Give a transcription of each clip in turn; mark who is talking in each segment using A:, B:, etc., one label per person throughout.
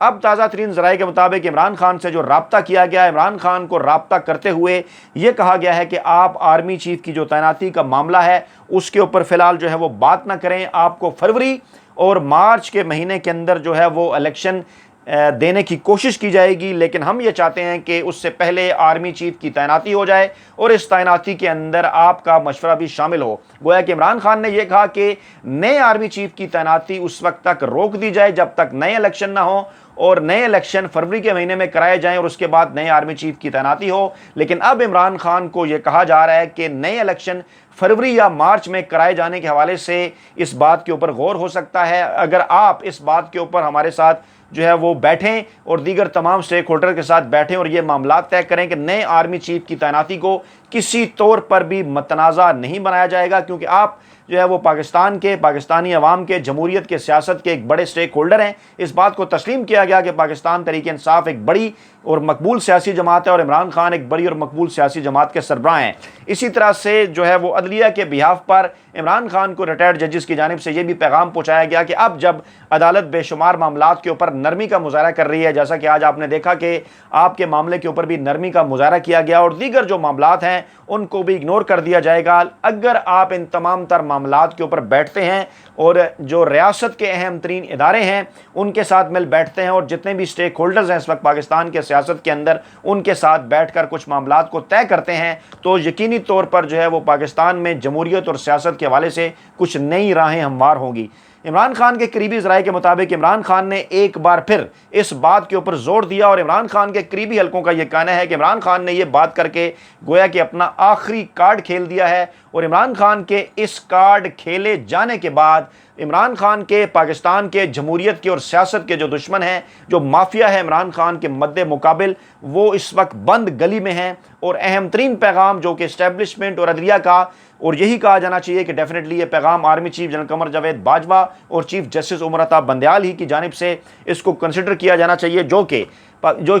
A: اب تازہ ترین ذرائع کے مطابق عمران خان سے جو رابطہ کیا گیا ہے، عمران خان کو رابطہ کرتے ہوئے یہ کہا گیا ہے کہ آپ آرمی چیف کی جو تعیناتی کا معاملہ ہے اس کے اوپر فی الحال جو ہے وہ بات نہ کریں، آپ کو فروری اور مارچ کے مہینے کے اندر جو ہے وہ الیکشن دینے کی کوشش کی جائے گی، لیکن ہم یہ چاہتے ہیں کہ اس سے پہلے آرمی چیف کی تعیناتی ہو جائے اور اس تعیناتی کے اندر آپ کا مشورہ بھی شامل ہو۔ گویا کہ عمران خان نے یہ کہا کہ نئے آرمی چیف کی تعیناتی اس وقت تک روک دی جائے جب تک نئے الیکشن نہ ہو، اور نئے الیکشن فروری کے مہینے میں کرائے جائیں اور اس کے بعد نئے آرمی چیف کی تعیناتی ہو۔ لیکن اب عمران خان کو یہ کہا جا رہا ہے کہ نئے الیکشن فروری یا مارچ میں کرائے جانے کے حوالے سے اس بات کے اوپر غور ہو سکتا ہے۔ اگر آپ اس بات کے اوپر ہمارے ساتھ جو ہے وہ بیٹھیں اور دیگر تمام سٹیک ہولڈر کے ساتھ بیٹھیں اور یہ معاملات طے کریں کہ نئے آرمی چیف کی تعیناتی کو کسی طور پر بھی متنازع نہیں بنایا جائے گا، کیونکہ آپ جو ہے وہ پاکستان کے، پاکستانی عوام کے، جمہوریت کے، سیاست کے ایک بڑے سٹیک ہولڈر ہیں۔ اس بات کو تسلیم کیا گیا کہ پاکستان تحریک انصاف ایک بڑی اور مقبول سیاسی جماعت ہے اور عمران خان ایک بڑی اور مقبول سیاسی جماعت کے سربراہ ہیں۔ اسی طرح سے جو ہے وہ عدلیہ کے بہاف پر عمران خان کو ریٹائرڈ ججز کی جانب سے یہ بھی پیغام پہنچایا گیا کہ اب جب عدالت بے شمار معاملات کے اوپر نرمی کا مظاہرہ کر رہی ہے، جیسا کہ آج آپ نے دیکھا کہ آپ کے معاملے کے اوپر بھی نرمی کا مظاہرہ کیا گیا اور دیگر جو معاملات ہیں ان کو بھی اگنور کر دیا جائے گا، اگر آپ ان تمام تر معاملات کے اوپر بیٹھتے ہیں اور جو ریاست کے اہم ترین ادارے ہیں ان کے ساتھ مل بیٹھتے ہیں اور جتنے بھی سٹیک ہولڈرز ہیں اس وقت پاکستان کے سیاست کے اندر ان کے ساتھ بیٹھ کر کچھ معاملات کو طے کرتے ہیں، تو یقینی طور پر جو ہے وہ پاکستان میں جمہوریت اور سیاست کے حوالے سے کچھ نئی راہیں ہموار ہوں گی۔ عمران خان کے قریبی ذرائع کے مطابق عمران خان نے ایک بار پھر اس بات کے اوپر زور دیا اور عمران خان کے قریبی حلقوں کا یہ کہنا ہے کہ عمران خان نے یہ بات کر کے گویا کہ اپنا آخری کارڈ کھیل دیا ہے، اور عمران خان کے اس کارڈ کھیلے جانے کے بعد عمران خان کے، پاکستان کے، جمہوریت کے اور سیاست کے جو دشمن ہیں، جو مافیا ہے عمران خان کے مد مقابل، وہ اس وقت بند گلی میں ہیں۔ اور اہم ترین پیغام جو کہ اسٹیبلشمنٹ اور عدلیہ کا، اور یہی کہا جانا چاہیے کہ ڈیفینیٹلی یہ پیغام army chief general Qamar Javed Bajwa اور چیف جسٹس عمر عطا بندیال ہی کی جانب سے اس کو کنسیڈر کیا جانا چاہیے، جو کہ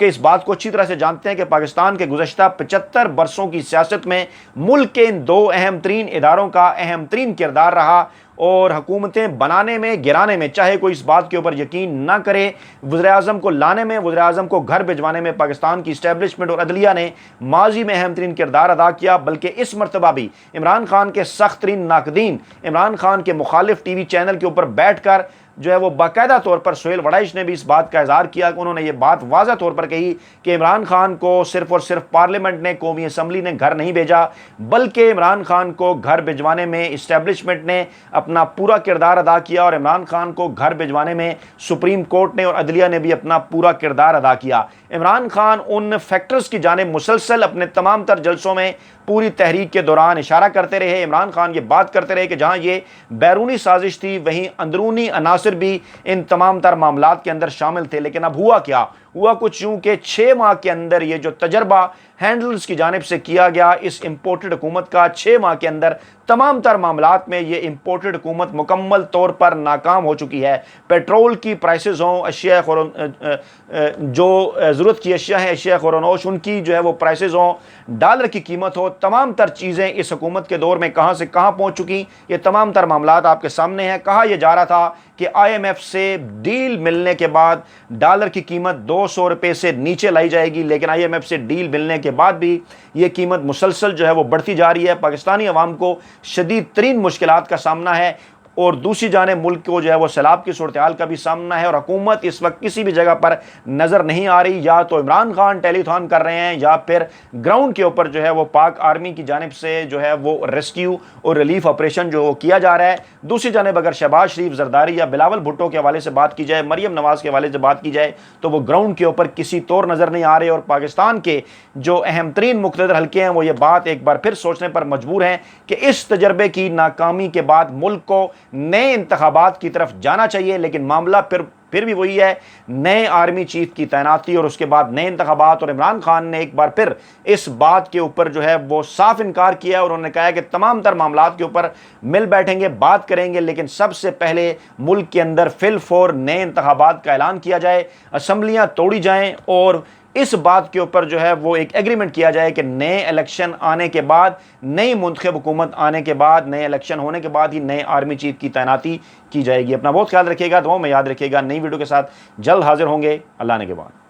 A: اس بات کو اچھی طرح سے جانتے ہیں کہ پاکستان کے گزشتہ 75 برسوں کی سیاست میں ملک کے ان دو اہم ترین اداروں کا اہم ترین کردار رہا، اور حکومتیں بنانے میں، گرانے میں، چاہے کوئی اس بات کے اوپر یقین نہ کرے، وزیراعظم کو لانے میں، وزیراعظم کو گھر بھجوانے میں پاکستان کی اسٹیبلشمنٹ اور عدلیہ نے ماضی میں اہم ترین کردار ادا کیا، بلکہ اس مرتبہ بھی عمران خان کے سخت ترین ناقدین، عمران خان کے مخالف ٹی وی چینل کے اوپر بیٹھ کر جو ہے وہ باقاعدہ طور پر سہیل وڑائش نے بھی اس بات کا اظہار کیا کہ انہوں نے یہ بات واضح طور پر کہی کہ عمران خان کو صرف اور صرف پارلیمنٹ نے، قومی اسمبلی نے گھر نہیں بھیجا، بلکہ عمران خان کو گھر بھجوانے میں اسٹیبلشمنٹ نے اپنا پورا کردار ادا کیا، اور عمران خان کو گھر بھجوانے میں سپریم کورٹ نے اور عدلیہ نے بھی اپنا پورا کردار ادا کیا۔ عمران خان ان فیکٹرز کی جانب مسلسل اپنے تمام تر جلسوں میں پوری تحریک کے دوران اشارہ کرتے رہے۔ عمران خان یہ بات کرتے رہے کہ جہاں یہ بیرونی سازش تھی، وہیں اندرونی عناصر بھی ان تمام تر معاملات کے اندر شامل تھے۔ لیکن اب ہوا کیا؟ ہوا کچھ یوں کہ 6 ماہ کے اندر یہ جو تجربہ ہینڈلز کی جانب سے کیا گیا اس امپورٹڈ حکومت کا، 6 ماہ کے اندر تمام تر معاملات میں یہ امپورٹڈ حکومت مکمل طور پر ناکام ہو چکی ہے۔ پیٹرول کی پرائسز ہوں، اشیاء جو ضرورت کی اشیاء ہیں، اشیاء خورونوش، ان کی جو ہے وہ پرائسز ہوں، ڈالر کی قیمت ہو، تمام تر چیزیں اس حکومت کے دور میں کہاں سے کہاں پہنچ چکی، یہ تمام تر معاملات آپ کے سامنے ہیں۔ کہا یہ جا رہا تھا کہ آئی ایم ایف سے ڈیل ملنے کے بعد ڈالر کی قیمت 200 روپے سے نیچے لائی جائے گی، لیکن آئی ایم ایف سے ڈیل ملنے کے بعد بھی یہ قیمت مسلسل جو ہے وہ بڑھتی جا رہی ہے۔ پاکستانی عوام کو شدید ترین مشکلات کا سامنا ہے، اور دوسری جانب ملک کو جو ہے وہ سیلاب کی صورتحال کا بھی سامنا ہے، اور حکومت اس وقت کسی بھی جگہ پر نظر نہیں آ رہی۔ یا تو عمران خان ٹیلی تھان کر رہے ہیں، یا پھر گراؤنڈ کے اوپر جو ہے وہ پاک آرمی کی جانب سے جو ہے وہ ریسکیو اور ریلیف آپریشن جو کیا جا رہا ہے۔ دوسری جانب اگر شہباز شریف، زرداری یا بلاول بھٹو کے حوالے سے بات کی جائے، مریم نواز کے حوالے سے بات کی جائے، تو وہ گراؤنڈ کے اوپر کسی طور نظر نہیں آ رہے، اور پاکستان کے جو اہم ترین مقتدر حلقے ہیں وہ یہ بات ایک بار پھر سوچنے پر مجبور ہیں کہ اس تجربے کی ناکامی کے بعد ملک کو نئے انتخابات کی طرف جانا چاہیے۔ لیکن معاملہ پھر بھی وہی ہے، نئے آرمی چیف کی تعیناتی اور اس کے بعد نئے انتخابات، اور عمران خان نے ایک بار پھر اس بات کے اوپر جو ہے وہ صاف انکار کیا، اور انہوں نے کہا ہے کہ تمام تر معاملات کے اوپر مل بیٹھیں گے، بات کریں گے، لیکن سب سے پہلے ملک کے اندر فی الفور نئے انتخابات کا اعلان کیا جائے، اسمبلیاں توڑی جائیں، اور اس بات کے اوپر جو ہے وہ ایک ایگریمنٹ کیا جائے کہ نئے الیکشن آنے کے بعد، نئی منتخب حکومت آنے کے بعد، نئے الیکشن ہونے کے بعد ہی نئے آرمی چیف کی تعیناتی کی جائے گی۔ اپنا بہت خیال رکھیے گا، دعاؤں میں یاد رکھیے گا۔ نئی ویڈیو کے ساتھ جلد حاضر ہوں گے، اللہ نے کے بعد۔